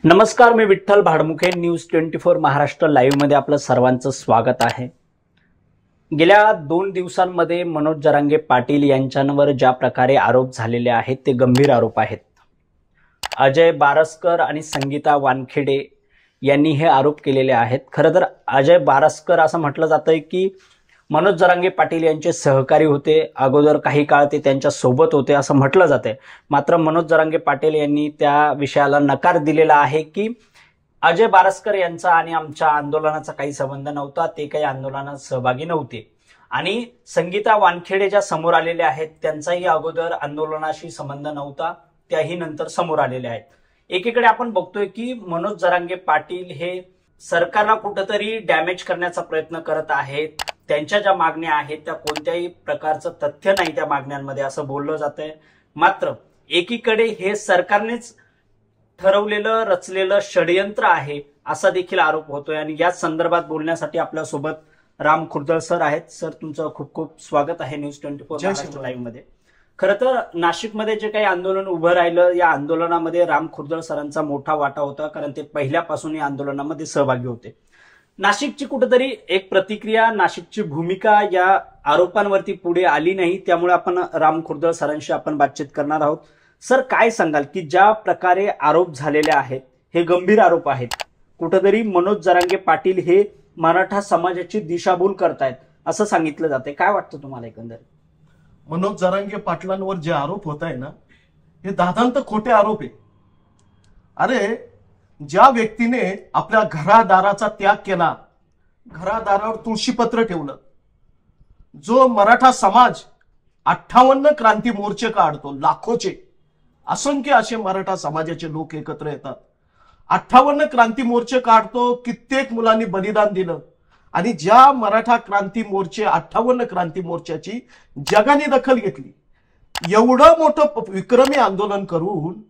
नमस्कार, मी Vitthal भाडमुखे. News 24 Maharashtra live मध्ये आपलं सर्वांचं स्वागत आहे. गेल्या 2 दिवसांमध्ये मनोज जरांगे पाटील यांच्यावर ज्या प्रकारे आरोप झालेले आहेत ते गंभीर आरोप आहेत. अजय बारसकर आणि संगीता वानखेडे यांनी हे आरोप केलेले आहेत. खरं तर अजय बारसकर असं म्हटलं जातंय की मनोज जरांगे पाटील यांचे सहकारी होते, अगोदर काही काळ ते त्यांच्या सोबत होते असं म्हटलं जाते. मात्र मनोज जरांगे पाटील यांनी त्या विषयाला नकार दिलेला आहे की अजय बारसकर यांचा आणि आमच्या आंदोलनाचा काही संबंध नव्हता, ते काही आंदोलनात सहभागी नव्हते. आणि संगीता वानखेडे ज्या समोर आलेल्या आहेत त्यांचाही अगोदर आंदोलनाशी संबंध नव्हता, त्याही नंतर समोर आलेल्या आहेत. एकीकडे आपण बघतोय की मनोज जरांगे पाटील हे सरकारला कुठेतरी डॅमेज करण्याचा प्रयत्न करत आहेत. त्यांच्या ज्या मागण्या आहेत त्या कोणत्याही प्रकारचं तथ्य नाही त्या मागण्यांमध्ये असं बोललं जातंय. मात्र एकीकडे हे सरकारनेच ठरवलेलं रचलेलं षडयंत्र आहे असा देखील आरोप होतोय. आणि याच संदर्भात बोलण्यासाठी आपल्यासोबत राम खुर्दळ सर आहेत. सर, तुमचं खूप खूप स्वागत आहे न्यूज 24 महाराष्ट्र लाईव्ह मध्ये. खरं तर नाशिकमध्ये जे काही आंदोलन उभं राहिलं या आंदोलनामध्ये राम खुर्दळ सरांचा मोठा वाटा होता, कारण ते पहिल्यापासून या आंदोलनामध्ये सहभागी होते. नाशिकची कुठेतरी एक प्रतिक्रिया, नाशिकची भूमिका या आरोपांवरती पुढे आली नाही, त्यामुळे आपण राम खुर्दळ सरांशी आपण बातचीत करणार आहोत. सर, काय सांगाल की ज्या प्रकारे आरोप झालेले आहेत हे गंभीर आरोप आहेत, कुठेतरी मनोज जरांगे पाटील हे मराठा समाजाची दिशाभूल करतायत असं सांगितलं जाते. काय वाटतं तुम्हाला एकंदरीत? मनोज जरांगे पाटलांवर जे आरोप होत आहे ना, हे दादांत खोटे आरोप आहे. अरे, ज्या व्यक्तीने आपल्या घरादाराचा त्याग केला, घरादारावर तुळशीपत्र ठेवलं, जो मराठा समाज 58 क्रांती मोर्चे काढतो, लाखोचे असंख्य असे मराठा समाजाचे लोक एकत्र येतात, 58 क्रांती मोर्चे काढतो, कित्येक मुलांनी बलिदान दिलं. आणि ज्या मराठा क्रांती मोर्चे 58 क्रांती मोर्चाची जगाने दखल घेतली, एवढं मोठं विक्रमी आंदोलन करून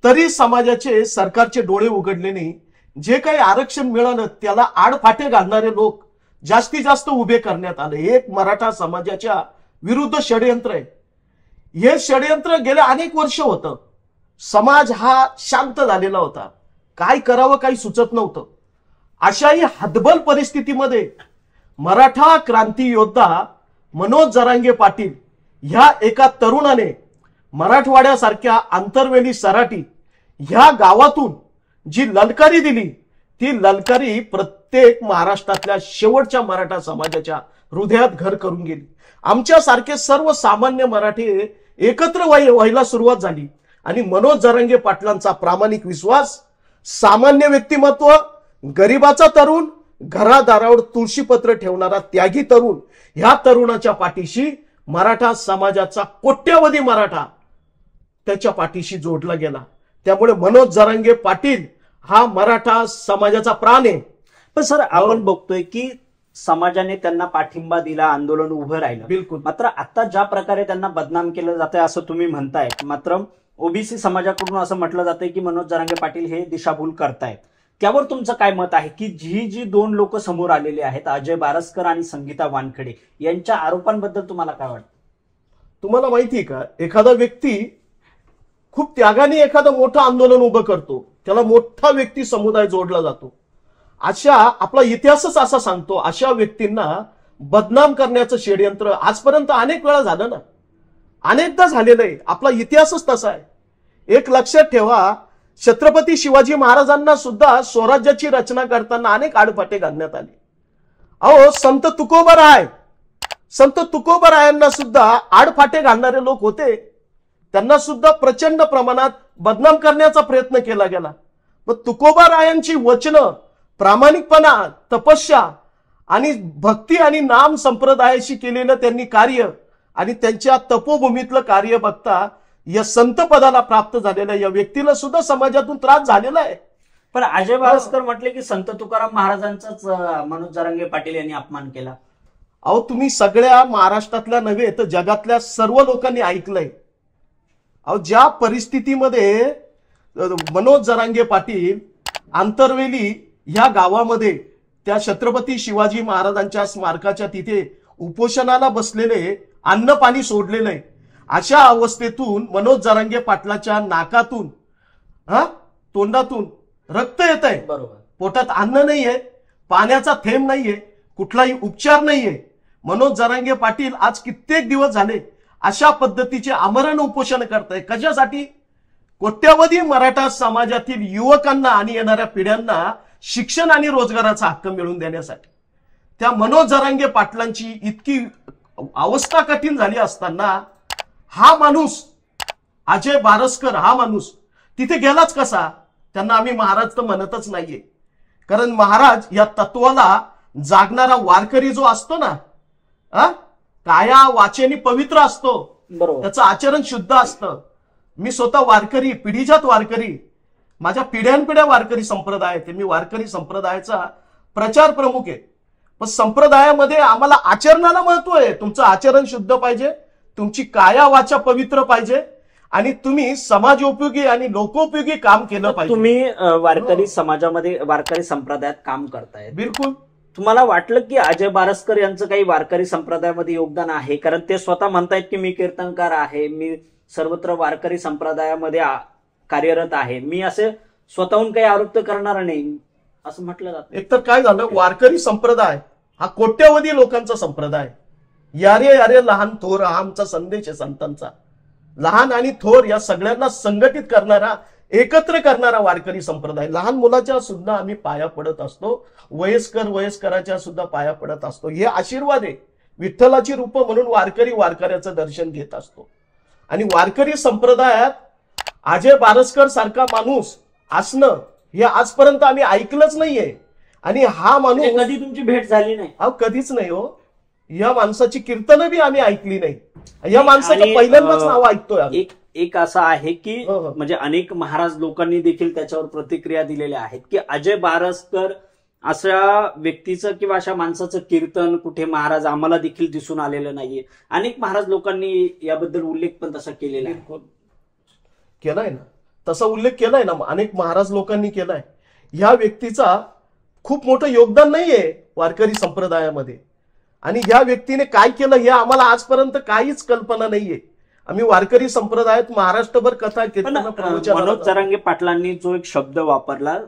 तरी समाजाचे सरकारचे डोळे उघडले नाही. जे काही आरक्षण मिळालं त्याला आडफाटे घालणारे लोक जास्तीत जास्त उभे करण्यात आले. एक मराठा समाजाच्या विरुद्ध षडयंत्र आहे. हे षडयंत्र गेले अनेक वर्ष होतं. समाज हा शांत झालेला होता, काय करावं काही सुचत नव्हतं. अशाही हतबल परिस्थितीमध्ये मराठा क्रांती योद्धा मनोज जरांगे पाटील ह्या एका तरुणाने मराठवाड्यासारख्या आंतरवेली सराटी ह्या गावातून जी ललकारी दिली, ती ललकारी प्रत्येक महाराष्ट्रातल्या शेवटच्या मराठा समाजाच्या हृदयात घर करून गेली. आमच्यासारखे सर्वसामान्य मराठी एकत्र व्हायला सुरुवात झाली. आणि मनोज जरांगे पाटलांचा प्रामाणिक विश्वास, सामान्य व्यक्तिमत्व, गरिबाचा तरुण, घरादारावर तुळशीपत्र ठेवणारा त्यागी तरुण, ह्या तरुणाच्या पाठीशी मराठा समाजाचा कोट्यावधी मराठा त्याच्या पाठीशी जोडला गेला. त्यामुळे मनोज जरांगे पाटील हा मराठा समाजाचा प्राण आहे. पण सर, आपण बघतोय की समाजाने त्यांना पाठिंबा दिला, आंदोलन उभं राहिलं. बिलकुल. मात्र आता ज्या प्रकारे त्यांना बदनाम केलं जातंय असं तुम्ही म्हणताय, मात्र ओबीसी समाजाकडून असं म्हटलं जातंय की मनोज जरांगे पाटील हे दिशाभूल करतायत. त्यावर तुमचं काय मत आहे की जी 2 लोक समोर आलेले आहेत, अजय बारसकर आणि संगीता वानखेडे, यांच्या आरोपांबद्दल तुम्हाला काय वाटतं? तुम्हाला माहिती आहे का, एखादा व्यक्ती खूप त्यागाने एखादं मोठं आंदोलन उभं करतो, त्याला मोठा व्यक्ती समुदाय जोडला जातो. अशा आपला इतिहासच असा सांगतो, अशा व्यक्तींना बदनाम करण्याचं षडयंत्र आजपर्यंत अनेक वेळा झालं ना, अनेकदा झालेलं आहे. आपला इतिहासच तसा आहे. एक लक्षात ठेवा, छत्रपती शिवाजी महाराजांना सुद्धा स्वराज्याची रचना करताना अनेक आडफाटे घालण्यात आले. अहो, संत तुकोबरायांना सुद्धा आडफाटे घालणारे लोक होते. त्यांना सुद्धा प्रचंड प्रमाणात बदनाम करण्याचा प्रयत्न केला गेला. मग तुकोबारायांची वचनं, प्रामाणिकपणा, तपस्या आणि भक्ती आणि नाम संप्रदायाशी केलेलं त्यांनी कार्य आणि त्यांच्या तपोभूमीतलं कार्य बघता या संत पदाला प्राप्त झालेल्या या व्यक्तीला सुद्धा समाजातून त्रास झालेला आहे. पण अजय बारसकर म्हटले की संत तुकाराम महाराजांचाच मनोज जरांगे पाटील यांनी अपमान केला. अहो, तुम्ही सगळ्या महाराष्ट्रातल्या नव्हे तर जगातल्या सर्व लोकांनी ऐकलंय. अहो, ज्या परिस्थितीमध्ये मनोज जरांगे पाटील आंतरवेली ह्या गावामध्ये त्या छत्रपती शिवाजी महाराजांच्या स्मारकाच्या तिथे उपोषणाला बसलेले, अन्न पाणी सोडलेलं आहे, अशा अवस्थेतून मनोज जरांगे पाटलाच्या नाकातून तोंडातून रक्त येत आहे, बरोबर, पोटात अन्न नाहीये, पाण्याचा थेंब नाहीये, कुठलाही उपचार नाहीये. मनोज जरांगे पाटील आज कित्येक दिवस झाले अशा पद्धतीचे आमरण उपोषण करताय. कशासाठी? कोट्यावधी मराठा समाजातील युवकांना आणि येणाऱ्या पिढ्यांना शिक्षण आणि रोजगाराचा हक्क मिळवून देण्यासाठी. त्या मनोज जरांगे पाटलांची इतकी अवस्था कठीण झाली असताना हा माणूस अजय बारसकर हा माणूस तिथे गेलाच कसा? त्यांना आम्ही महाराज तर म्हणतच नाहीये, कारण महाराज या तत्वाला जागणारा वारकरी जो असतो ना, काया वाचेनी पवित्र असतो, बरोबर, त्याचं आचरण शुद्ध असतं. मी स्वतः वारकरी, पिढीजात वारकरी, माझ्या पिढ्यानपिढ्या वारकरी संप्रदाय आहे. मी वारकरी संप्रदायाचा प्रचार प्रमुख आहे. पण संप्रदायामध्ये आम्हाला आचरणाला महत्व आहे. तुमचं आचरण शुद्ध पाहिजे, तुमची काया वाचा पवित्र पाहिजे आणि तुम्ही समाजोपयोगी आणि लोकोपयोगी काम केलं पाहिजे. तुम्ही वारकरी समाजामध्ये, वारकरी संप्रदायात काम करताय. बिलकुल. तुम्हाला वाटलं की अजय बारसकर यांचं काही वारकरी संप्रदायामध्ये योगदान आहे? कारण ते स्वतः म्हणतायत की मी कीर्तनकार आहे, मी सर्वत्र वारकरी संप्रदायामध्ये कार्यरत आहे, मी असे स्वतःहून काही आरोप करणार नाही असं म्हटलं जातं. एकतर काय झालं, वारकरी संप्रदाय हा कोट्यावधी लोकांचा संप्रदाय. यारे यारे लहान थोर हा आमचा संदेश आहे संतांचा. लहान आणि थोर या सगळ्यांना संघटित करणारा, एकत्र करणारा वारकरी संप्रदाय. लहान मुलाच्या सुद्धा आम्ही पाया पडत असतो, वयस्कराच्या सुद्धा पाया पडत असतो. हे आशीर्वाद आहे. विठ्ठलाची रूप म्हणून वारकरी वारकऱ्याचं दर्शन घेत असतो. आणि वारकरी संप्रदायात अजय बारसकर सारखा माणूस असणं हे आजपर्यंत आम्ही ऐकलंच नाहीये. आणि हा माणूस, कधी तुमची भेट झाली नाही? कधीच नाही हो. या माणसाची कीर्तनं बी आम्ही ऐकली नाही. या माणसाचं पहिल्यांदाच नाव ऐकतोय. एक असं आहे की म्हणजे अनेक महाराज लोकांनी देखील त्याच्यावर प्रतिक्रिया दिलेल्या आहेत की अजय बारसकर अशा व्यक्तीचं किंवा अशा माणसाचं कीर्तन कुठे महाराज आम्हाला देखील दिसून आलेलं नाहीये. अनेक महाराज लोकांनी याबद्दल उल्लेख पण तसा केलेला आहे. केलाय ना, तसा उल्लेख केलाय ना, अनेक महाराज लोकांनी केलाय. ह्या व्यक्तीचा खूप मोठं योगदान नाहीये वारकरी संप्रदायामध्ये. आणि ह्या व्यक्तीने काय केलं हे आम्हाला आजपर्यंत काहीच कल्पना नाहीये. आम्ही वारकरी संप्रदायात महाराष्ट्रभर कथा कीर्तन मनोज जरांगे पाटलांनी जो एक शब्द वापरला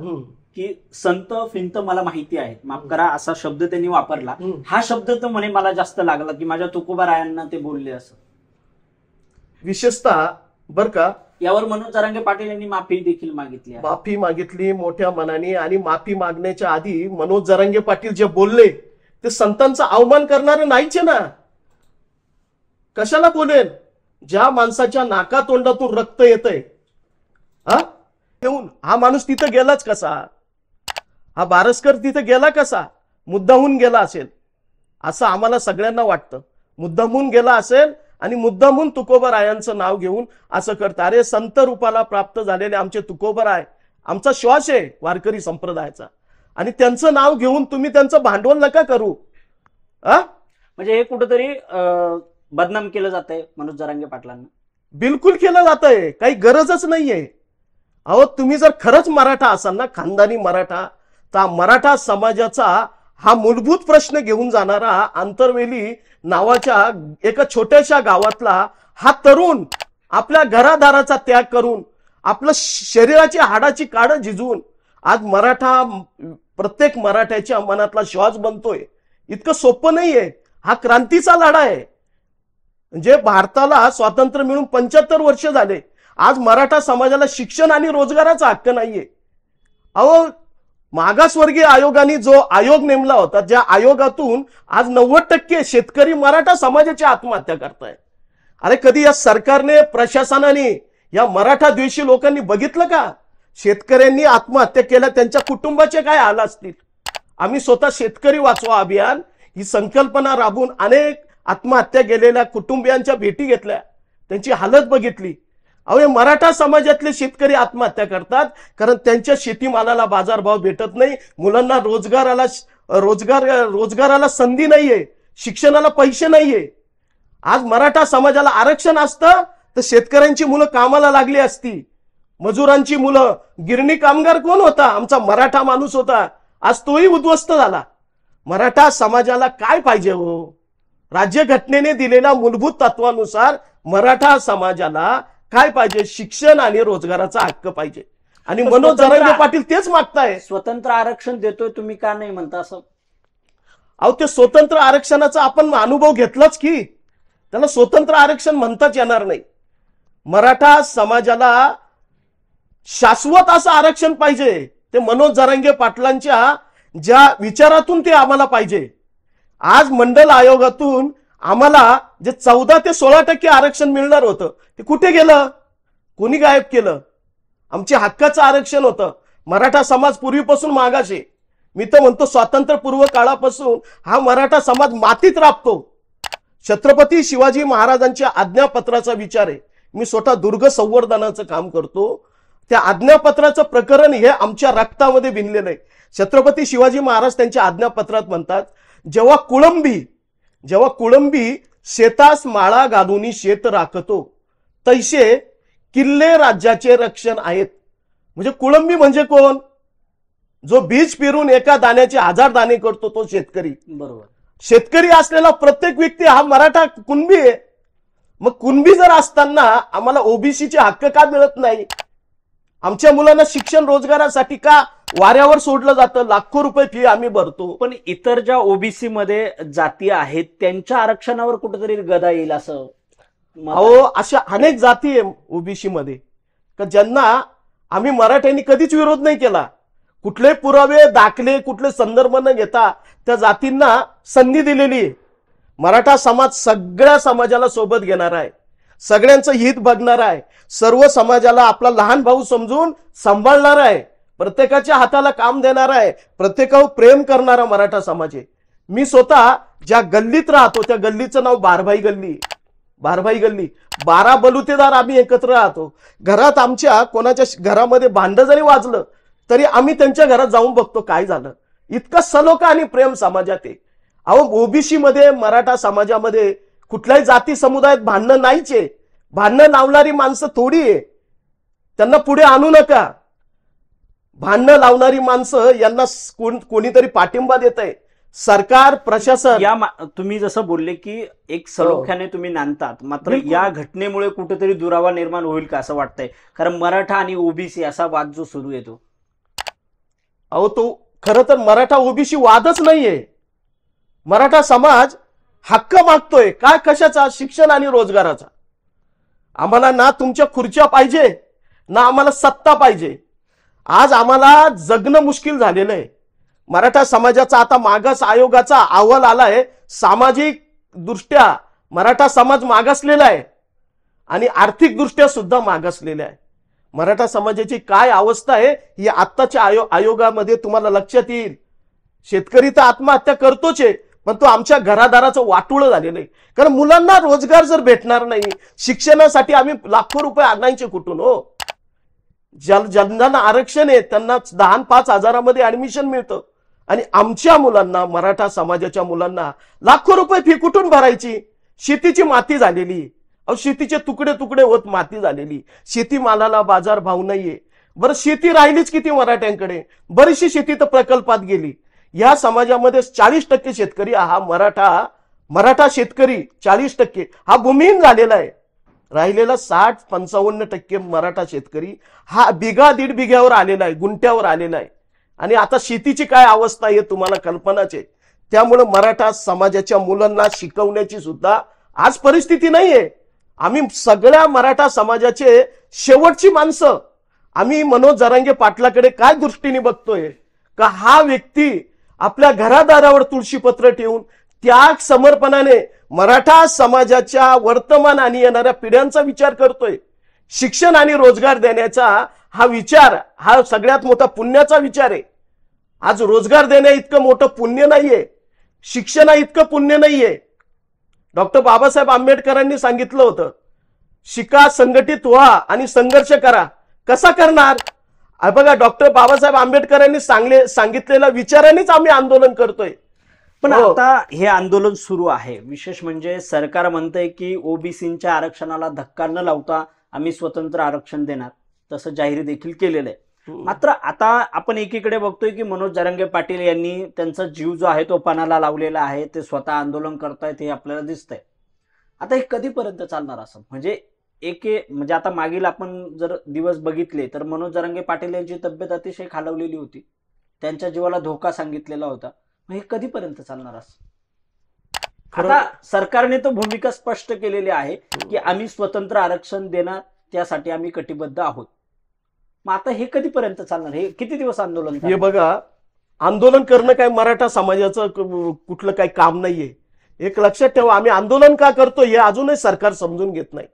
की संत फिंत मला माहिती आहे, माफ करा, असा शब्द त्यांनी वापरला. हा शब्द तर म्हणे मला जास्त लागला की माझ्या तुकोबारायांना ते बोलले असं. विशेषतः बर का, यावर मनोज जरांगे पाटील यांनी माफी देखील मागितली. माफी मागितली मोठ्या मनाने. आणि माफी मागण्याच्या आधी मनोज जरांगे पाटील जे बोलले ते संतांचा अवमान करणारे नाहीचे ना. कशाला बोलेल? ज्या माणसाच्या नाका तोंडातून रक्त येतंय हा माणूस तिथं गेलाच कसा? हा बारसकर तिथं गेला कसा? मुद्दामून गेला असेल असं आम्हाला सगळ्यांना वाटतं. मुद्दामून गेला असेल आणि मुद्दामून तुकोबारायांचं नाव घेऊन असं करतं. अरे संत रूपाला प्राप्त झालेले आमचे तुकोबाराय आमचा श्वास आहे वारकरी संप्रदायाचा. आणि त्यांचं नाव घेऊन तुम्ही त्यांचं भांडवल नका करू. म्हणजे हे कुठेतरी बदनाम केलं जात आहे मनोज जरांगे पाटलांना. बिलकुल केलं जात आहे, काही गरजच नाहीये. अहो तुम्ही जर खरंच मराठा असाल ना, खानदानी मराठा, तर मराठा समाजाचा हा मूलभूत प्रश्न घेऊन जाणारा आंतरवेली नावाच्या एका छोट्याशा गावातला हा तरुण आपल्या घरादाराचा त्याग करून आपलं शरीराची हाडाची काडं झिजवून आज मराठा, प्रत्येक मराठ्याच्या मनातला श्वास बनतोय. इतकं सोपं नाहीये. हा क्रांतीचा लढा आहे. म्हणजे भारताला स्वातंत्र्य मिळून 75 वर्ष झाले. आज मराठा समाजाला शिक्षण आणि रोजगाराचा हक्क नाहीये. अहो मागासवर्गीय आयोगाने जो आयोग नेमला होता, ज्या आयोगातून आज 90% शेतकरी मराठा समाजाची आत्महत्या करताय. अरे कधी या सरकारने, प्रशासनाने, या मराठा द्वेषी लोकांनी बघितलं का? शेतकऱ्यांनी आत्महत्या केल्या, त्यांच्या कुटुंबाचे काय हाल असतील? आम्ही स्वतः शेतकरी वाचवा अभियान ही संकल्पना राबवून अनेक आत्महत्या गेलेल्या कुटुंबियांच्या भेटी घेतल्या, त्यांची हालत बघितली. अहो मराठा समाजातले शेतकरी आत्महत्या करतात कारण त्यांच्या शेतीमालाला बाजारभाव भेटत नाही, मुलांना रोजगाराला संधी नाहीये, शिक्षणाला पैसे नाहीये. आज मराठा समाजाला आरक्षण असतं तर शेतकऱ्यांची मुलं कामाला लागली असती. मजुरांची मुलं, गिरणी कामगार कोण होता? आमचा मराठा माणूस होता. आज तोही उद्ध्वस्त झाला. मराठा समाजाला काय पाहिजे हो? राज्यघटनेने दिलेल्या मूलभूत तत्वानुसार मराठा समाजाला काय पाहिजे? शिक्षण आणि रोजगाराचा हक्क पाहिजे. आणि मनोज जरांगे पाटील तेच मागताय. स्वतंत्र आरक्षण देतोय तुम्ही, का नाही म्हणता असं? अहो, ते स्वतंत्र आरक्षणाचा आपण अनुभव घेतलाच की, त्याला स्वतंत्र आरक्षण म्हणताच येणार नाही. मराठा समाजाला शाश्वत असं आरक्षण पाहिजे. ते मनोज जरांगे पाटलांच्या ज्या विचारातून ते आम्हाला पाहिजे. आज मंडल आयोगातून आम्हाला जे 14 ते 16% आरक्षण मिळणार होतं ते कुठे गेलं? कोणी गायब केलं? आमच्या हक्काचं आरक्षण होतं. मराठा समाज पूर्वीपासून मागास आहे. मी तर म्हणतो स्वातंत्र्यपूर्व काळापासून हा मराठा समाज मातीत राबतो. छत्रपती शिवाजी महाराजांच्या आज्ञापत्राचा विचार आहे. मी स्वतः दुर्ग संवर्धनाचं काम करतो. त्या आज्ञापत्राचं प्रकरण हे आमच्या रक्तामध्ये भिनलेलं आहे. छत्रपती शिवाजी महाराज त्यांच्या आज्ञापत्रात म्हणतात, जेव्हा कुळंबी शेतास माळा घालून शेत राखतो, तैसे किल्ले राज्याचे रक्षण आहेत. म्हणजे कुळंबी म्हणजे कोण? जो बीज पेरून एका दाण्याचे 1000 दाणे करतो तो शेतकरी. बरोबर. शेतकरी असलेला प्रत्येक व्यक्ती हा मराठा कुणबी आहे. मग कुणबी जर असताना आम्हाला ओबीसीचे हक्क का मिळत नाही? आमच्या मुलांना शिक्षण रोजगारासाठी का वाऱ्यावर सोडलं जातं? लाखो रुपये फी आम्ही भरतो. पण इतर ज्या ओबीसी मध्ये जाती आहेत त्यांच्या आरक्षणावर कुठेतरी गदा येईल असं? अहो, अशा अनेक जाती आहे ओबीसी मध्ये का ज्यांना आम्ही मराठ्यांनी कधीच विरोध नाही केला. कुठले पुरावे दाखले कुठले संदर्भ न घेता त्या जातींना संधी दिलेली आहे. मराठा समाज सगळ्या समाजाला सोबत घेणार आहे. सगळ्यांचं हित बघणार आहे. सर्व समाजाला आपला लहान भाऊ समजून सांभाळणार आहे. प्रत्येकाच्या हाताला काम देणार आहे. प्रत्येकावर प्रेम करणारा मराठा समाज आहे. मी स्वतः ज्या गल्लीत राहतो त्या गल्लीचं नाव बारभाई गल्ली. 12 बलुतेदार आम्ही एकत्र राहतो. घरात आमच्या कोणाच्या घरामध्ये भांडं जरी वाजलं तरी आम्ही त्यांच्या घरात जाऊन बघतो काय झालं. इतकं सलोखा आणि प्रेम समाजात आहे. अहो, ओबीसी मध्ये मराठा समाजामध्ये कुठल्याही जाती समुदायात भांडणं नाहीच आहे. भांडणं लावणारी माणसं थोडी आहे. त्यांना पुढे आणू नका. भांडणं लावणारी माणसं यांना कोणीतरी पाठिंबा देत आहे. सरकार प्रशासन. या तुम्ही जसं बोलले की एक सलोख्याने तुम्ही नांदतात, मात्र या घटनेमुळे कुठेतरी दुरावा निर्माण होईल का असं वाटतंय? कारण मराठा आणि ओबीसी असा वाद जो सुरू येतो. अहो, तो खरं तर मराठा ओबीसी वादच नाहीये. मराठा समाज हक्क मागतोय. काय कशाचा? शिक्षण आणि रोजगाराचा. आम्हाला ना तुमच्या खुर्च्या पाहिजे ना आम्हाला सत्ता पाहिजे. आज आम्हाला जगणं मुश्किल झालेलं आहे. मराठा समाजाचा आता मागास आयोगाचा अहवाल आलाय. सामाजिक दृष्ट्या मराठा समाज मागासलेला आहे आणि आर्थिक दृष्ट्या सुद्धा मागासलेला आहे. मराठा समाजाची काय अवस्था आहे ही आत्ताच्या आयोगामध्ये तुम्हाला लक्षात येईल. शेतकरी तर आत्महत्या करतोच आहे, पण तो आमच्या घरादाराचं वाटोळं झालेलं आहे. कारण मुलांना रोजगार जर भेटणार नाही, शिक्षणासाठी आम्ही लाखो रुपये आणायचे कुठून हो? ज्यांना आरक्षण आहे त्यांना 10-5 हजारामध्ये ऍडमिशन मिळतं आणि आमच्या मुलांना, मराठा समाजाच्या मुलांना लाखो रुपये फी कुठून भरायची? शेतीची माती झालेली. अहो, शेतीचे तुकडे तुकडे होत माती झालेली. शेतीमालाला बाजार भाव नाहीये. बरं, शेती राहिलीच किती मराठ्यांकडे? बरीचशी शेती तर प्रकल्पात गेली. या समाजामध्ये 40% शेतकरी हा मराठा शेतकरी 40% हा भूमिहीन झालेला आहे. राहिलेला 60-55% मराठा शेतकरी हा बिघा 1.5 बिघ्यावर आलेला आहे, गुंठ्यावर आलेला आहे. आणि आता शेतीची काय अवस्था आहे तुम्हाला कल्पनाच आहे. त्यामुळे मराठा समाजाच्या मुलांना शिकवण्याची सुद्धा आज परिस्थिती नाहीये. आम्ही सगळ्या मराठा समाजाचे शेवटची माणसं आम्ही मनोज जरांगे पाटलाकडे काय दृष्टीने बघतोय का हा व्यक्ती आपल्या घरादारावर तुळशीपत्र ठेवून त्याग समर्पणाने मराठा समाजाच्या वर्तमान आणि येणाऱ्या पिढ्यांचा विचार करतोय. शिक्षण आणि रोजगार देण्याचा हा विचार हा सगळ्यात मोठा पुण्याचा विचार आहे. आज रोजगार देण्या इतकं मोठं पुण्य नाहीये, शिक्षणा इतकं पुण्य नाहीये. डॉक्टर बाबासाहेब आंबेडकरांनी सांगितलं होतं, शिका, संघटित व्हा आणि संघर्ष करा. कसा करणार? बघा, डॉक्टर बाबासाहेब आंबेडकरांनी सांगितलेल्या विचारानेच आम्ही आंदोलन करतोय. पण आता हे आंदोलन सुरू आहे. विशेष म्हणजे सरकार म्हणतंय की ओबीसींच्या आरक्षणाला धक्का न लावता आम्ही स्वतंत्र आरक्षण देणार, तसं जाहीर देखील केलेलं आहे. मात्र आता आपण एकीकडे बघतोय की मनोज जरांगे पाटील यांनी त्यांचा जीव जो आहे तो पणाला लावलेला आहे. ते स्वतः आंदोलन करतायत हे आपल्याला दिसतंय. आता हे कधीपर्यंत चालणार असं? म्हणजे म्हणजे आता मागील आपण जर दिवस बघितले तर मनोज जरांगे पाटील यांची तब्येत अतिशय खालावलेली होती, त्यांच्या जीवाला धोका सांगितलेला होता. मग हे कधीपर्यंत चालणार असं? आता सरकारने तो भूमिका स्पष्ट केलेली आहे की आम्ही स्वतंत्र आरक्षण देणार, त्यासाठी आम्ही कटिबद्ध आहोत. मग आता हे कधीपर्यंत चालणार? हे किती दिवस आंदोलन? हे बघा, आंदोलन करणं काय मराठा समाजाचं कुठलं काही काम नाहीये. एक लक्षात ठेवा, आम्ही आंदोलन का करतो हे अजूनही सरकार समजून घेत नाही.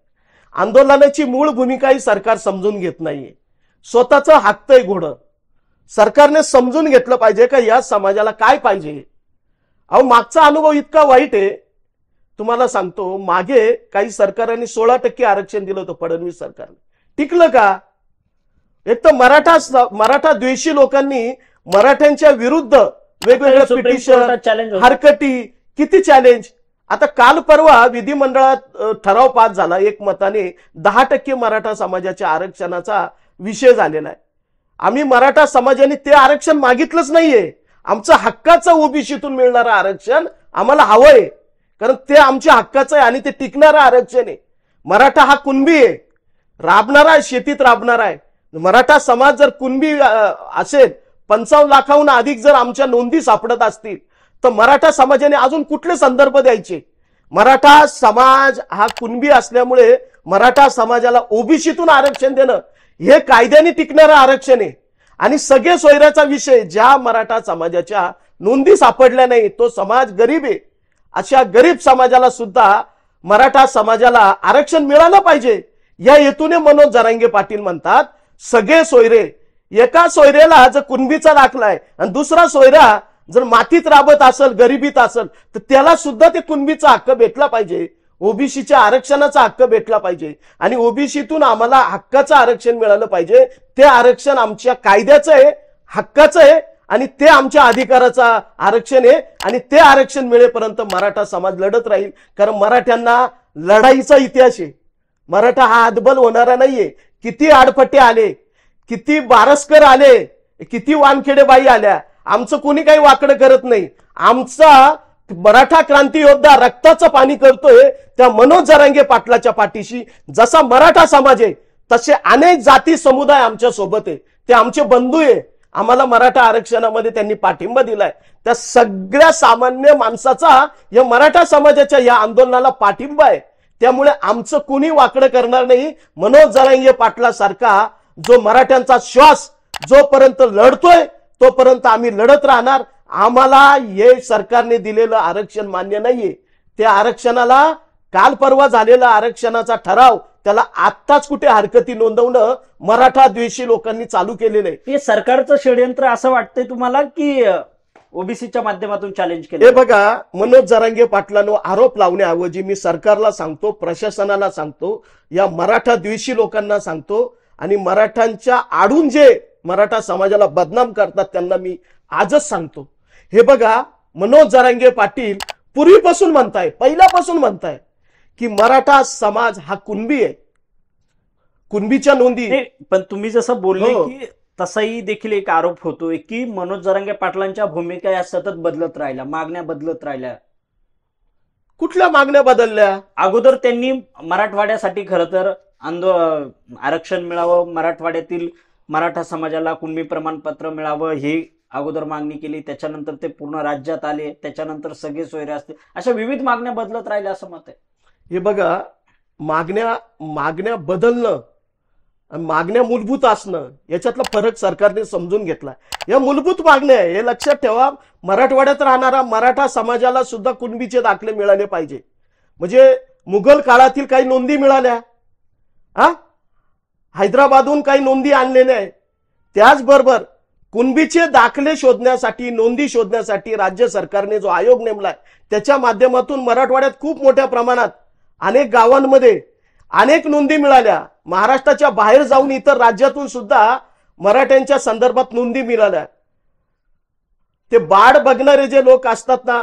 आंदोलनाची मूळ भूमिकाही सरकार समजून घेत नाहीये. स्वतःचं हाकतंय घोडं. सरकारने समजून घेतलं पाहिजे का या समाजाला काय पाहिजे. अहो, मागचा अनुभव इतका वाईट आहे, तुम्हाला सांगतो. मागे काही सरकारांनी 16% आरक्षण दिलं होतं फडणवीस सरकारने, टिकलं का? एक तर मराठा द्वेषी लोकांनी मराठ्यांच्या विरुद्ध वेगवेगळ्या पिटिशन, हरकटी, किती चॅलेंज. आता काल परवा विधिमंडळात ठराव पास झाला एकमताने, 10% मराठा समाजाच्या आरक्षणाचा विषय झालेला आहे. आम्ही मराठा समाजाने ते आरक्षण मागितलंच नाहीये. आमचं हक्काचं ओबीसीतून मिळणारं आरक्षण आम्हाला हवंय, कारण ते आमच्या हक्काचं आहे आणि ते टिकणारं आरक्षण आहे. मराठा हा कुणबी आहे, राबणारा आहे, शेतीत राबणारा आहे. मराठा समाज जर कुणबी असेल, 55 लाखाहून अधिक जर आमच्या नोंदी सापडत असतील, तर मराठा समाजाने अजून कुठले संदर्भ द्यायचे? मराठा समाज हा कुणबी असल्यामुळे मराठा समाजाला ओबीसीतून आरक्षण देणं हे कायद्याने टिकणारं आरक्षण आहे. आणि सगळे सोयऱ्याचा विषय, ज्या मराठा समाजाच्या नोंदी सापडल्या नाही तो समाज गरीब आहे, अशा गरीब समाजाला सुद्धा मराठा समाजाला आरक्षण मिळालं पाहिजे. या हेतूने मनोज जरांगे पाटील म्हणतात सगळे सोयरे. एका सोयऱ्याला जर कुणबीचा दाखला आहे आणि दुसरा सोयरा जर मातीत राबत असेल, गरिबीत असेल, तर त्याला सुद्धा ते कुणबीचा हक्क भेटला पाहिजे, ओबीसीच्या आरक्षणाचा हक्क भेटला पाहिजे. आणि ओबीसीतून आम्हाला हक्काचं आरक्षण मिळालं पाहिजे. ते आरक्षण आमच्या कायद्याचं आहे, हक्काचं आहे आणि ते आमच्या अधिकाराचं आरक्षण आहे. आणि ते आरक्षण मिळेपर्यंत मराठा समाज लढत राहील, कारण मराठ्यांना लढाईचा इतिहास आहे. मराठा हा हातबल होणारा नाहीये. किती आडफट्टे आले, किती बारसकर आले, किती वानखेडे बाई आल्या, आमचं कोणी काही वाकडं करत नाही. आमचा मराठा क्रांती योद्धा रक्ताचं पाणी करतोय त्या मनोज जरांगे पाटलाच्या पाठीशी. जसा मराठा समाज आहे तसे अनेक जाती समुदाय आमच्या सोबत आहे, ते आमचे बंधू आहे. आम्हाला मराठा आरक्षणामध्ये त्यांनी पाठिंबा दिलाय. त्या सगळ्या सामान्य माणसाचा या मराठा समाजाच्या या आंदोलनाला पाठिंबा आहे. त्यामुळे आमचं कोणी वाकडं करणार नाही. मनोज जरांगे पाटलासारखा जो मराठ्यांचा श्वास जोपर्यंत लढतोय तोपर्यंत आम्ही लढत राहणार. आम्हाला हे सरकारने दिलेलं आरक्षण मान्य नाहीये. त्या आरक्षणाला काल परवा झालेला आरक्षणाचा ठराव, त्याला आत्ताच कुठे हरकती नोंदवणं मराठा द्वेषी लोकांनी चालू केलेलं आहे. हे सरकारचं षडयंत्र असं वाटतंय तुम्हाला की ओबीसीच्या माध्यमातून चॅलेंज केलं? हे बघा, मनोज जरांगे पाटलांवर आरोप लावण्याऐवजी मी सरकारला सांगतो, प्रशासनाला सांगतो, या मराठा द्वेषी लोकांना सांगतो आणि मराठ्यांच्या आडून जे मराठा समाजाला बदनाम करतात त्यांना मी आजच सांगतो. हे बघा, मनोज जरांगे पाटील पूर्वीपासून म्हणताय, पहिल्यापासून म्हणताय की मराठा समाज हा कुणबी आहे, कुणबीच्या नोंदी. पण तुम्ही जसं बोलले की तसाही देखील एक आरोप होतोय की मनोज जरांगे पाटलांच्या भूमिका या सतत बदलत राहिल्या, मागण्या बदलत राहिल्या. कुठल्या मागण्या बदलल्या? अगोदर त्यांनी मराठवाड्यासाठी खरं तर आरक्षण मिळावं, मराठवाड्यातील मराठा समाजाला कुणबी प्रमाणपत्र मिळावं ही अगोदर मागणी केली. त्याच्यानंतर ते पूर्ण राज्यात आले, त्याच्यानंतर सगळे सोयरे असतील, अशा विविध मागण्या बदलत राहिल्या असं मत आहे. हे बघा, मागण्या बदलणं, मागण्या मूलभूत असणं याच्यातला फरक सरकारने समजून घेतला. या मूलभूत मागण्या आहे, हे लक्षात ठेवा. मराठवाड्यात राहणारा मराठा समाजाला सुद्धा कुणबीचे दाखले मिळाले पाहिजे. म्हणजे मुघल काळातील काही नोंदी मिळाल्या, हैदराबादहून काही नोंदी आणलेल्या आहेत. त्याचबरोबर कुणबीचे दाखले शोधण्यासाठी, नोंदी शोधण्यासाठी राज्य सरकारने जो आयोग नेमलाय त्याच्या माध्यमातून मराठवाड्यात खूप मोठ्या प्रमाणात अनेक गावांमध्ये अनेक नोंदी मिळाल्या. महाराष्ट्राच्या बाहेर जाऊन इतर राज्यातून सुद्धा मराठ्यांच्या संदर्भात नोंदी मिळाल्या. ते बाड बघणारे जे लोक असतात ना,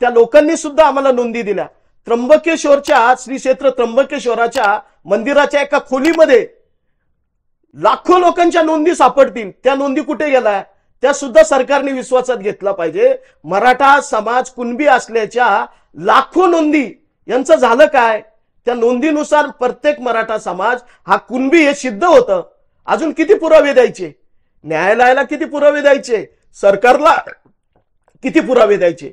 त्या लोकांनी सुद्धा आम्हाला नोंदी दिल्या. त्र्यंबकेश्वरच्या श्री क्षेत्र त्र्यंबकेश्वराच्या मंदिराच्या एका खोलीमध्ये लाखो लोकांच्या नोंदी सापडतील. त्या नोंदी कुठे गेल्या त्या सुद्धा सरकारने विश्वासात घेतला पाहिजे. मराठा समाज कुणबी असल्याच्या लाखो नोंदी, यांचं झालं काय? त्या नोंदीनुसार प्रत्येक मराठा समाज हा कुणबी हे सिद्ध होतं. अजून किती पुरावे द्यायचे? न्यायालयाला किती पुरावे द्यायचे? सरकारला किती पुरावे द्यायचे?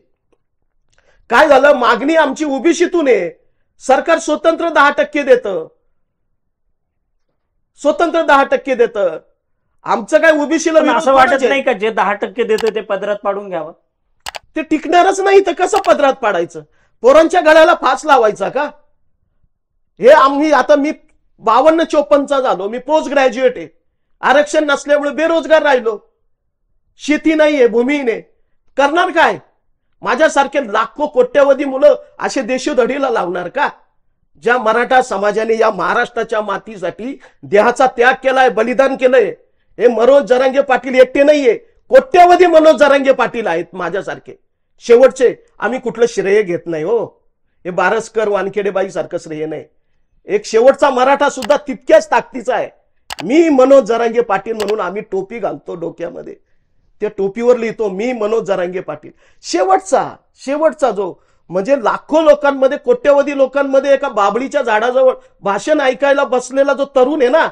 काय झालं? मागणी आमची ओबीसीतून आहे. सरकार स्वतंत्र 10% देतं, स्वतंत्र 10% देतं. आमचं काय ओबीसीला असं वाटत नाही का जे 10% देतं ते पदरात पाडून घ्यावं? ते टिकणारच नाही तर कसं पदरात पाडायचं? पोरांच्या गळ्याला फास लावायचा का? हे आम्ही आता मी 52-54चा झालो, मी पोस्ट ग्रॅज्युएट आहे. आरक्षण नसल्यामुळे बेरोजगार राहिलो. शेती नाहीये, भूमी नाही, करणार काय? माझ्यासारखे लाखो कोट्यवधी मुलं असे देशोधडीला लावणार का? ज्या मराठा समाजाने या महाराष्ट्राच्या मातीसाठी देहाचा त्याग केलाय, बलिदान केलंय, हे मनोज जरांगे पाटील एकटे नाहीये, कोट्यवधी मनोज जरांगे पाटील आहेत माझ्यासारखे. शेवटचे आम्ही कुठलं श्रेय घेत नाही हो. हे बारसकर वानखेडेबाई सारखं श्रेय नाही. एक शेवटचा मराठा सुद्धा तितक्याच ताकदीचा आहे. मी मनोज जरांगे पाटील म्हणून आम्ही टोपी घालतो डोक्यामध्ये, त्या टोपीवर लिहितो मी मनोज जरांगे पाटील. शेवटचा जो म्हणजे लाखो लोकांमध्ये, कोट्यवधी लोकांमध्ये एका बाबळीच्या झाडाजवळ भाषण ऐकायला बसलेला जो तरुण आहे ना,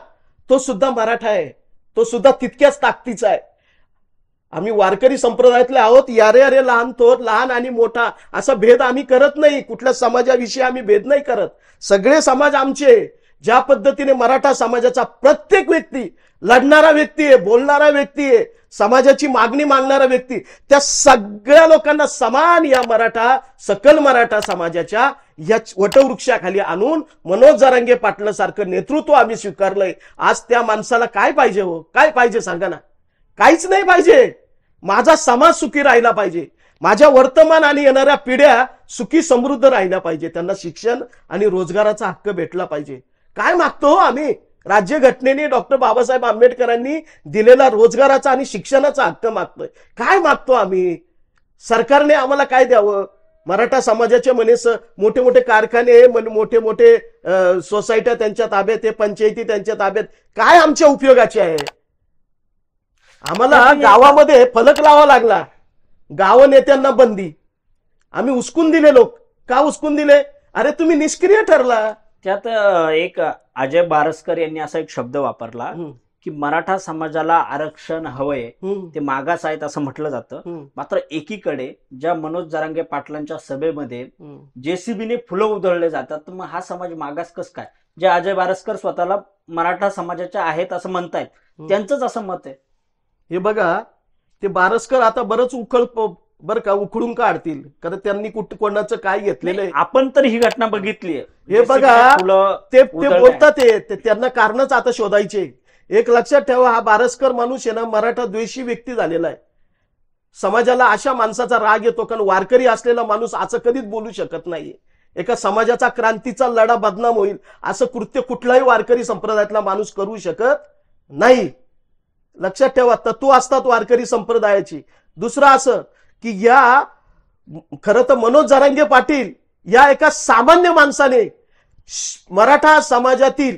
तो सुद्धा मराठा आहे, तो सुद्धा तितक्याच ताकदीचा आहे. आम्ही वारकरी संप्रदायातले आहोत. यारे अरे लहान थोर, लहान आणि मोठा असा भेद आम्ही करत नाही. कुठल्या समाजाविषयी आम्ही भेद नाही करत. सगळे समाज आमचे. ज्या पद्धतीने मराठा समाजाचा प्रत्येक व्यक्ती लढणारा व्यक्ती आहे, बोलणारा व्यक्ती आहे, समाजाची मागणी मागणारा व्यक्ती, त्या सगळ्या लोकांना समान या सकल मराठा समाजाच्या या वटवृक्षाखाली आणून मनोज जरांगे पाटलासारखं नेतृत्व आम्ही स्वीकारलंय. आज त्या माणसाला काय पाहिजे हो? काय पाहिजे सांगा ना? काहीच नाही पाहिजे. माझा समाज सुखी राहिला पाहिजे, माझ्या वर्तमान आणि येणाऱ्या पिढ्या सुखी समृद्ध राहिल्या पाहिजे, त्यांना शिक्षण आणि रोजगाराचा हक्क भेटला पाहिजे. काय मागतो आम्ही? राज्यघटनेने डॉक्टर बाबासाहेब आंबेडकरांनी दिलेला रोजगाराचा आणि शिक्षणाचा हक्क मागतोय. काय मागतो आम्ही? सरकारने आम्हाला काय द्यावं? मराठा समाजाचे म्हणेस मोठे मोठे कारखाने, मोठे मोठे सोसायट्या त्यांच्या ताब्यात आहे, पंचायती त्यांच्या ताब्यात, काय आमच्या उपयोगाचे आहे? आम्हाला गावामध्ये फलक लावा लागला, गाव नेत्यांना बंदी. आम्ही उचकून दिले. लोक का उचकून दिले? अरे तुम्ही निष्क्रिय ठरला. त्यात एक अजय बारसकर यांनी असा एक शब्द वापरला की मराठा समाजाला आरक्षण हवंय, ते मागास आहेत असं म्हटलं जातं. मात्र एकीकडे ज्या मनोज जरांगे पाटलांच्या सभेमध्ये जेसीबीने फुलं उधळले जातात, तर मग हा समाज मागास कस काय? जे अजय बारसकर स्वतःला मराठा समाजाच्या आहेत असं म्हणतायत, त्यांचंच असं मत आहे. हे बघा, ते बारसकर आता बरंच उखडून काढतील, कारण त्यांनी कोणाचं काय घेतलेलं आहे. आपण तर ही घटना बघितली. हे बघा, ते बोलतात, त्यांना कारणच आता शोधायचे. एक लक्षात ठेवा, हा बारसकर माणूस आहे ना, मराठा द्वेषी व्यक्ती झालेला आहे. समाजाला अशा माणसाचा राग येतो, कारण वारकरी असलेला माणूस असं कधीच बोलू शकत नाही. एका समाजाचा क्रांतीचा लढा बदनाम होईल असं कृत्य कुठलाही वारकरी संप्रदायातला माणूस करू शकत नाही. लक्षात ठेवा, तत्व असतात वारकरी संप्रदायाची. दुसरं असं की या खरं तर मनोज जरांगे पाटील या एका सामान्य माणसाने मराठा समाजातील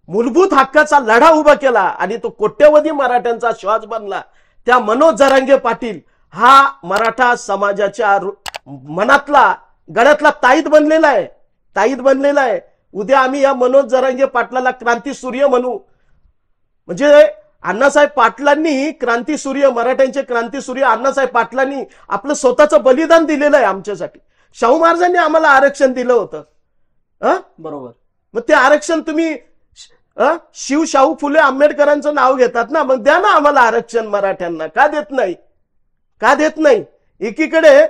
मूलभूत हक्काचा लढा उभा केला आणि तो कोट्यवधी मराठ्यांचा श्वास बनला. त्या मनोज जरांगे पाटील हा मराठा समाजाच्या मनातला, गळ्यातला ताईत बनलेला आहे. उद्या आम्ही या मनोज जरांगे पाटलाला क्रांती सूर्य म्हणू. म्हणजे अण्णासाहेब पाटलांनी क्रांतीसूर्य, मराठ्यांचे क्रांतीसूर्य अण्णासाहेब पाटलांनी आपलं स्वतःचं बलिदान दिलेलं आहे आमच्यासाठी. शाहू महाराजांनी आम्हाला आरक्षण दिलं होतं. बरोबर. मग ते आरक्षण तुम्ही शाहू फुले आंबेडकरांचं नाव घेतात ना, मग द्या ना आम्हाला आरक्षण मराठ्यांना. का देत नाही? एकीकडे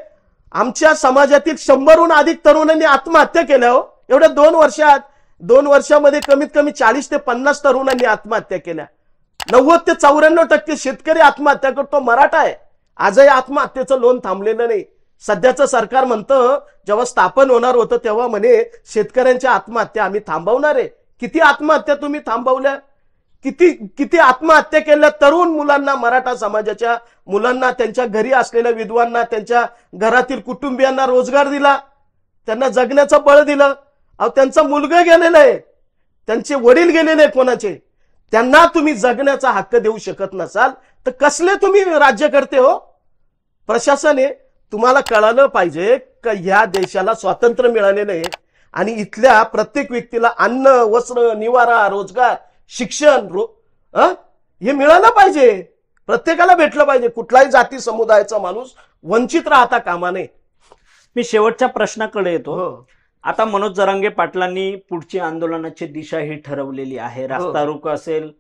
आमच्या समाजातील 100हून अधिक तरुणांनी आत्महत्या केल्या हो. एवढ्या 2 वर्षामध्ये कमीत कमी 40 ते 50 तरुणांनी आत्महत्या केल्या. 90 ते 94% शेतकरी आत्महत्या करतो, मराठा आहे. आजही आत्महत्येचं लोन थांबलेलं नाही. सध्याचं सरकार म्हणतं जेव्हा स्थापन होणार होतं तेव्हा म्हणे शेतकऱ्यांच्या आत्महत्या आम्ही थांबवणार आहे. किती आत्महत्या तुम्ही थांबवल्या? किती आत्महत्या केल्या तरुण मुलांना, मराठा समाजाच्या मुलांना, त्यांच्या घरी असलेल्या विधवांना, त्यांच्या घरातील कुटुंबियांना रोजगार दिला, त्यांना जगण्याचं बळ दिलं. अहो, त्यांचा मुलगा गेलेला आहे, त्यांचे वडील गेलेले कोणाचे, त्यांना तुम्ही जगण्याचा हक्क देऊ शकत नसाल तर कसले तुम्ही राज्य करते हो? प्रशासन आहे. तुम्हाला कळालं पाहिजे का ह्या देशाला स्वातंत्र्य मिळालेलं आहे. आणि इथल्या प्रत्येक व्यक्तीला अन्न, वस्त्र, निवारा, रोजगार, शिक्षण हे मिळालं पाहिजे, प्रत्येकाला भेटलं पाहिजे. कुठलाही जाती समुदायाचा माणूस वंचित राहता कामा नये. मी शेवटच्या प्रश्नाकडे येतो. आता मनोज जरांगे पाटलांनी पुढची आंदोलनाची दिशा ही ठरवलेली आहे. रास्ता रोको असेल,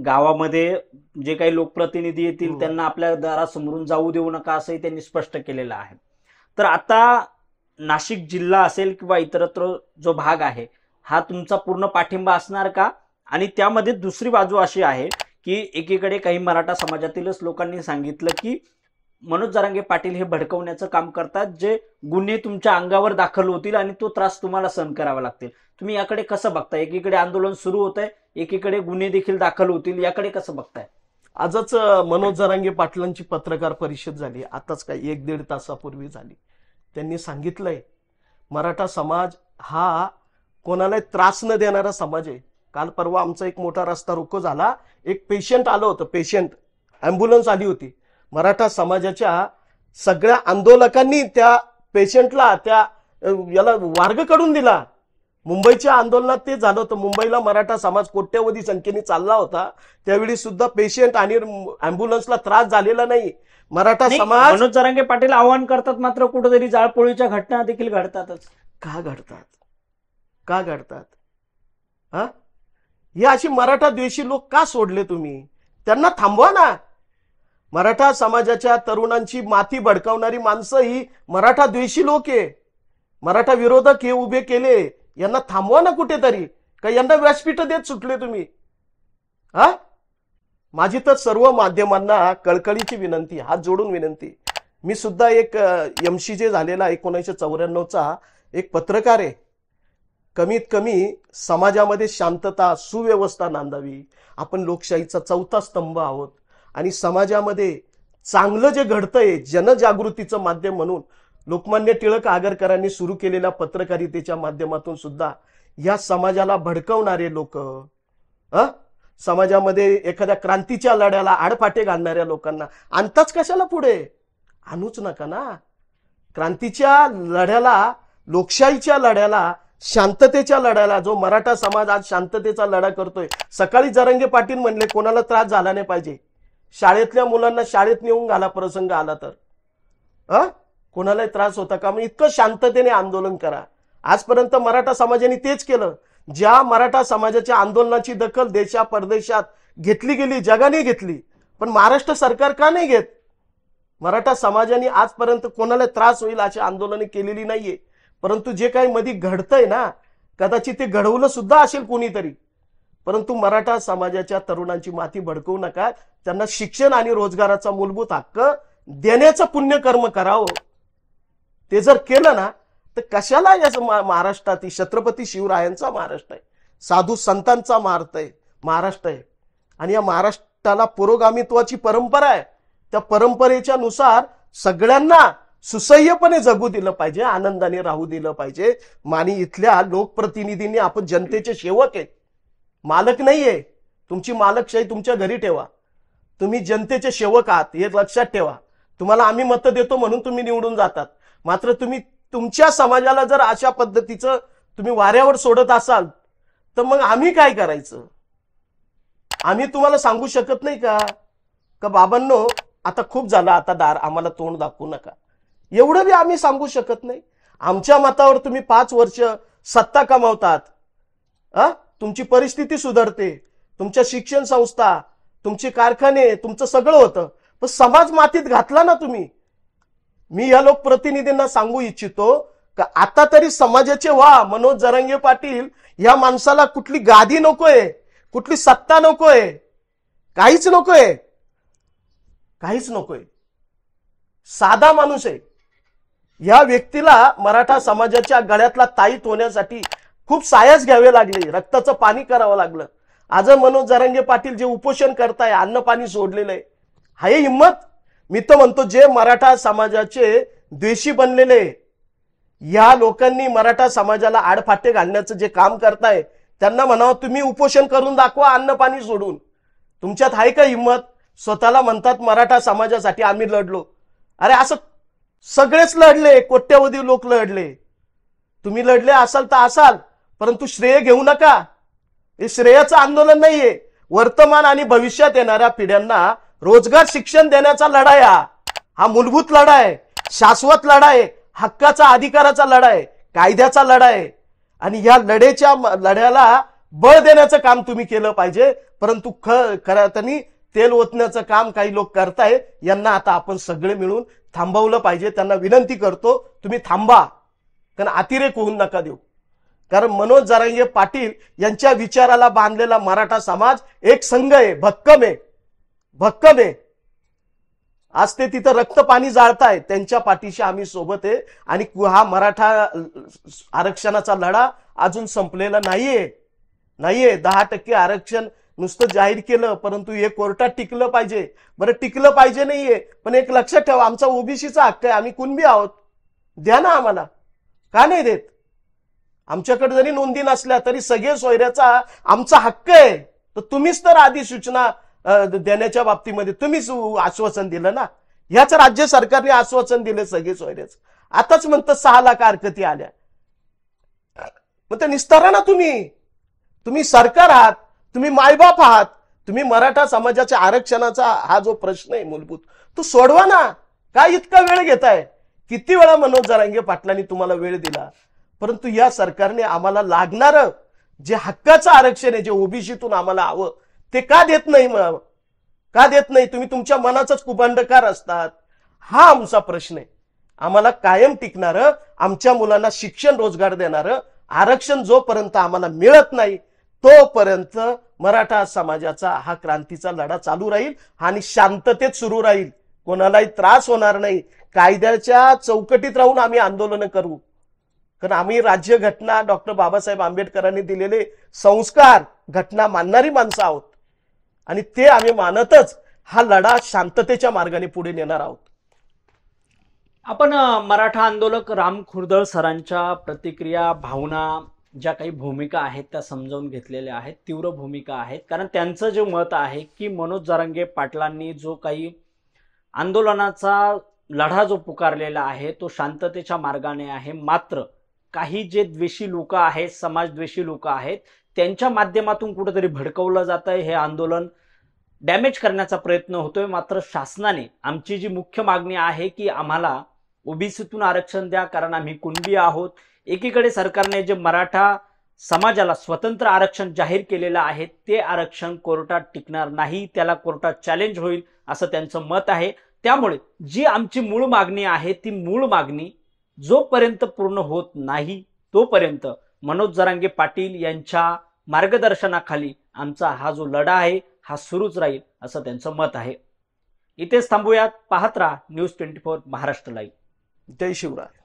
गावामध्ये जे काही लोकप्रतिनिधी येतील त्यांना आपल्या दारासमोरून जाऊ देऊ नका असंही त्यांनी स्पष्ट केलेलं आहे. तर आता नाशिक जिल्हा असेल किंवा इतरत्र जो भाग आहे हा तुमचा पूर्ण पाठिंबा असणार का? आणि त्यामध्ये दुसरी बाजू अशी आहे की एकीकडे काही मराठा समाजातीलच लोकांनी सांगितलं की मनोज जरांगे पाटील हे भडकवण्याचं काम करतात, जे गुन्हे तुमच्या अंगावर दाखल होतील आणि तो त्रास तुम्हाला सहन करावा लागतील. तुम्ही याकडे कसं बघताय? एकीकडे आंदोलन सुरू होत आहे, एकीकडे गुन्हे देखील दाखल होतील, याकडे कसं बघताय? आजच मनोज जरांगे पाटलांची पत्रकार परिषद झाली, आताच काही 1-1.5 तासापूर्वी झाली. त्यांनी सांगितलंय मराठा समाज हा कोणालाही त्रास न देणारा समाज आहे. काल परवा आमचा एक मोठा रस्ता रोको झाला, एक पेशंट आलं होतं, पेशंट ॲम्ब्युलन्स आली होती. मराठा समाजाच्या सगळ्या आंदोलकांनी त्या पेशंटला त्या याला मार्ग काढून दिला. मुंबईच्या आंदोलनात ते झालं होतं. मुंबईला मराठा समाज कोट्यवधी संख्येने चालला होता, त्यावेळी सुद्धा पेशंट आणि ॲम्ब्युलन्सला त्रास झालेला नाही. मराठा समाज मनोज जरांगे पाटील आवाहन करतात, मात्र कुठेतरी जाळपोळीच्या घटना देखील घडतातच. का घडतात? का घडतात? हे अशी मराठा द्वेषी लोक का सोडले तुम्ही? त्यांना थांबवा ना. मराठा समाजाच्या तरुणांची माथी भडकावणारी माणसं ही मराठा द्वेषी लोक आहे. मराठा विरोधक हे उभे केले, यांना थांबवा ना कुठेतरी. का यांना व्यासपीठ देत सुटले तुम्ही? माझी तर सर्व माध्यमांना कळकळीची विनंती, हात जोडून विनंती. मी सुद्धा एक MCJ झालेला 1994चा एक पत्रकार आहे. कमीत कमी समाजामध्ये शांतता, सुव्यवस्था नांदावी. आपण लोकशाहीचा 4था स्तंभ आहोत आणि समाजामध्ये चांगलं जे घडतंय, जनजागृतीचं माध्यम म्हणून लोकमान्य टिळक आगरकरांनी सुरू केलेल्या पत्रकारितेच्या माध्यमातून सुद्धा या समाजाला भडकवणारे लोक, समाजामध्ये एखाद्या क्रांतीच्या लढ्याला आडफाटे घालणाऱ्या लोकांना आणताच कशाला पुढे? आणूच नका ना. क्रांतीच्या लढ्याला, लोकशाहीच्या लढ्याला, शांततेच्या लढ्याला जो मराठा समाज आज शांततेचा लढा करतोय. सकाळी जरांगे पाटील म्हणले कोणाला त्रास झाला नाही पाहिजे, शाळेतल्या मुलांना शाळेत नेऊन घाला प्रसंग आला तर. कोणालाही त्रास होता का? मग इतकं शांततेने आंदोलन करा. आजपर्यंत मराठा समाजाने तेच केलं. ज्या मराठा समाजाच्या आंदोलनाची दखल देशा परदेशात घेतली गेली, जगाने घेतली, पण महाराष्ट्र सरकार का नाही घेत? मराठा समाजाने आजपर्यंत कोणाला त्रास होईल अशी आंदोलने केलेली नाहीये. परंतु जे काही मध्ये घडतंय ना, कदाचित ते घडवलं सुद्धा असेल कोणीतरी, परंतु मराठा समाजाच्या तरुणांची माथी भडकवू नका. त्यांना शिक्षण आणि रोजगाराचा मूलभूत हक्क देण्याचं पुण्यकर्म करावं. ते जर केलं ना तर कशाला या महाराष्ट्रात छत्रपती शिवरायांचा महाराष्ट्र आहे, साधू संतांचा महाराष्ट्र आहे आणि या महाराष्ट्राला पुरोगामित्वाची परंपरा आहे. त्या परंपरेच्या नुसार सगळ्यांना सुसह्यपणे जगू दिलं पाहिजे, आनंदाने राहू दिलं पाहिजे. आणि इथल्या लोकप्रतिनिधींनी, आपण जनतेचे सेवक आहेत, मालक नाहीये. तुमची मालकशाही तुमच्या घरी ठेवा. तुम्ही जनतेचे सेवक आहात हे लक्षात ठेवा. तुम्हाला आम्ही मतं देतो म्हणून तुम्ही निवडून जातात, मात्र तुम्ही तुमच्या समाजाला जर अशा पद्धतीचं तुम्ही वाऱ्यावर सोडत असाल तर मग आम्ही काय करायचं? आम्ही तुम्हाला सांगू शकत नाही का बाबांनो आता खूप झालं, आता दार आम्हाला तोंड दाखवू नका, एवढं बी आम्ही सांगू शकत नाही. आमच्या मतावर तुम्ही 5 वर्ष सत्ता कमावतात, तुमची परिस्थिती सुधारते, तुमच्या शिक्षण संस्था, तुमचे कारखाने, तुमचं सगळं होतं, पण समाज मातीत घातला ना तुम्ही. मी या लोकप्रतिनिधींना सांगू इच्छितो का आता तरी समाजाचे व्हा. मनोज जरांगे पाटील या माणसाला कुठली गादी नकोय, कुठली सत्ता नकोय, काहीच नकोय, काहीच नकोय. साधा माणूस आहे. या व्यक्तीला मराठा समाजाच्या गळ्यातला ताईत होण्यासाठी खूप सायास घ्यावे लागले, रक्ताचं पाणी करावं लागलं. आज मनोज जरांगे पाटील जे उपोषण करताय, अन्न पाणी सोडलेलं आहे, हाय हिम्मत. मी तर म्हणतो जे मराठा समाजाचे द्वेषी बनलेले या लोकांनी मराठा समाजाला आडफाटे घालण्याचं जे काम करताय त्यांना म्हणावं तुम्ही उपोषण करून दाखवा अन्न पाणी सोडून. तुमच्यात आहे का हिम्मत? स्वतःला म्हणतात मराठा समाजासाठी आम्ही लढलो. अरे असं सगळेच लढले, कोट्यवधी लोक लढले. तुम्ही लढले असाल तर असाल, परंतु श्रेय घेऊ नका. हे श्रेयाचं आंदोलन नाहीये. वर्तमान आणि भविष्यात येणाऱ्या पिढ्यांना रोजगार शिक्षण देण्याचा लढा आहे. हा मूलभूत लढा आहे, शाश्वत लढा आहे, हक्काचा अधिकाराचा लढा आहे, कायद्याचा लढा आहे. आणि या लढ्याला बळ देण्याचं काम तुम्ही केलं पाहिजे. परंतु खऱ्या अर्थाने तेल ओतण्याचं काम काही लोक करताय. यांना आता आपण सगळे मिळून थांबवलं पाहिजे. त्यांना विनंती करतो, तुम्ही थांबा, कारण अतिरेक होऊन नका देऊ. कारण मनोज जरांगे पाटील यांच्या विचाराला बांधलेला मराठा समाज एक संघ आहे, भक्कम आहे, भक्कम आहे. आज ते तिथं रक्त पाणी जाळताय, त्यांच्या पाठीशी आम्ही सोबत आहे. आणि हा मराठा आरक्षणाचा लढा अजून संपलेला नाहीये. 10% आरक्षण नुसतं जाहीर केलं, परंतु हे कोर्टात टिकलं पाहिजे. बरं, टिकलं पाहिजे नाहीये, पण एक लक्षात ठेवा, आमचा ओबीसीचा हक्क आहे. आम्ही कुणबी आहोत, द्या ना आम्हाला. का नाही देत? आमच्याकडे जरी नोंदी नसल्या तरी सगळे सोयऱ्याचा आमचा हक्क आहे. तर तुम्हीच तर आधी सूचना देण्याच्या बाबतीमध्ये तुम्हीच आश्वासन दिलं ना. ह्याच राज्य सरकारने आश्वासन दिले सगळे सोयऱ्याचं. आताच म्हणतं 6 लाख हरकती आल्या. मग ते निस्तारा ना तुम्ही सरकार आहात, तुम्ही मायबाप आहात. तुम्ही मराठा समाजाच्या आरक्षणाचा हा जो प्रश्न आहे मूलभूत, तो सोडवा ना. काय इतका वेळ घेताय? किती वेळा मनोज जरांगे पाटलांनी तुम्हाला वेळ दिला, परंतु या सरकारने आम्हाला लागणारं जे हक्काचं आरक्षण आहे, जे ओबीसीतून आम्हाला हवं, ते का देत नाही? का देत नाही? तुम्ही तुमच्या मनाचाच कुभांडकार असतात. हा आमचा प्रश्न आहे. आम्हाला कायम टिकणारं, आमच्या मुलांना शिक्षण रोजगार देणारं आरक्षण जोपर्यंत आम्हाला मिळत नाही, तोपर्यंत मराठा समाजाचा हा क्रांतीचा लढा चालू राहील आणि शांततेत सुरू राहील. कोणालाही त्रास होणार नाही. कायद्याच्या चौकटीत राहून आम्ही आंदोलन करू. कारण आम्ही राज्यघटना, डॉक्टर बाबासाहेब आंबेडकरांनी दिलेले संस्कार, घटना मानणारी माणसं आहोत. आणि ते आम्ही मानतच हा लढा शांततेच्या मार्गाने पुढे नेणार आहोत. आपण मराठा आंदोलक राम खुर्दळ सरांच्या प्रतिक्रिया, भावना, ज्या काही भूमिका आहेत त्या समजावून घेतलेल्या आहेत. तीव्र भूमिका आहेत. कारण त्यांचं जे मत आहे की मनोज जरांगे पाटलांनी जो काही आंदोलनाचा लढा जो पुकारलेला आहे तो शांततेच्या मार्गाने आहे. मात्र काही जे द्वेषी लोक आहेत, समाजद्वेषी लोक आहेत, त्यांच्या माध्यमातून कुठेतरी भडकवलं जात आहे. हे आंदोलन डॅमेज करण्याचा प्रयत्न होतोय. मात्र शासनाने, आमची जी मुख्य मागणी आहे की आम्हाला ओबीसीतून आरक्षण द्या, कारण आम्ही कुणबी आहोत. एकीकडे सरकारने जे मराठा समाजाला स्वतंत्र आरक्षण जाहीर केलेलं आहे ते आरक्षण कोर्टात टिकणार नाही, त्याला कोर्टात चॅलेंज होईल असं त्यांचं मत आहे. त्यामुळे जी आमची मूळ मागणी आहे ती मूळ मागणी जोपर्यंत पूर्ण होत नाही तोपर्यंत मनोज जरांगे पाटील यांच्या मार्गदर्शनाखाली आमचा हा जो लढा आहे हा सुरूच राहील असं त्यांचं मत आहे. इथेच थांबूयात. पाहत राहा न्यूज 24 महाराष्ट्र लाईव्ह. जय शिवराय.